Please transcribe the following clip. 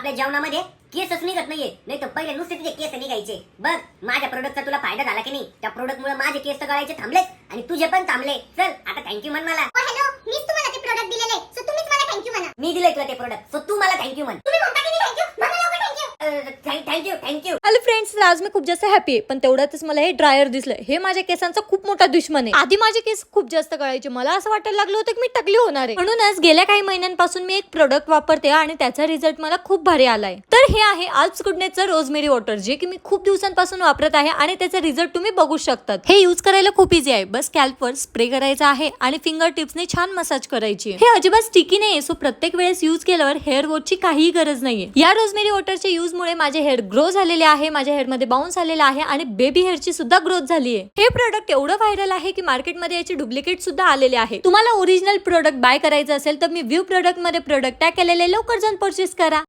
आपल्या जेवणामध्ये केसच निघत नाहीये, नाही तर पहिले नुसते तुझे केस निघायचे. बघ माझ्या प्रोडक्टचा तुला फायदा झाला की नाही? त्या प्रोडक्ट मुळे माझे केस तर गळायचे थांबलेत आणि तुझे पण थांबले. चल आता थँक्यू म्हण मला. हॅलो, मीच तुम्हाला ते प्रोडक्ट दिलेले, सो तुम्हीच मला थँक्यू म्हणा. मी दिलंय तुला ते प्रोडक्ट, सो तू मला थँक्यू म्हण. तुम्ही म्हणता की नाही थँक्यू? म्हणा लवकर thank you. Thank you thank you. Hello friends, आज मी खूप जास्त हॅपी आहे, पण तेवढ्यातच मला हे ड्रायर दिसलं. हे माझ्या केसांचा खूप मोठा दुश्मन आहे. आधी माझे केस खूप जास्त गळायचे, मला असं वाटायला लागलं होतं की मी टकली होणार आहे. म्हणूनच गेल्या काही महिन्यांपासून मी एक प्रोडक्ट वापरते आणि त्याचा रिझल्ट मला खूप भारी आलाय. तर हे आहे आल्प्स गुडनेसचं रोजमेरी वॉटर, जे की मी खूप दिवसांपासून वापरत आहे आणि त्याचा रिझल्ट तुम्ही बघू शकतात. हे यूज करायला खूप इझी आहे. बस स्कॅल्पवर स्प्रे करायचा आहे आणि फिंगर टिप्सने छान मसाज करायची. हे अजिबात स्टिकी नाहीये, सो प्रत्येक वेळेस यूज केल्यावर हेअर वॉशची काहीही गरज नाहीये. या रोजमेरी वॉटरच्या यूज मुळे माझे हेअर ग्रो झालेले आहे, माझ्या हेअर मध्ये बाउन्स आलेला आहे आणि बेबी हेअरची सुद्धा ग्रोथ झाली आहे. हे प्रोडक्ट एवढं व्हायरल आहे की मार्केटमध्ये याचे डुप्लिकेट सुद्धा आलेले आहे. तुम्हाला ओरिजिनल प्रोडक्ट बाय करायचं असेल तर मी व्ह्यू प्रोडक्ट मध्ये प्रोडक्ट टॅग केलेले लवकर जाऊन परचेस करा.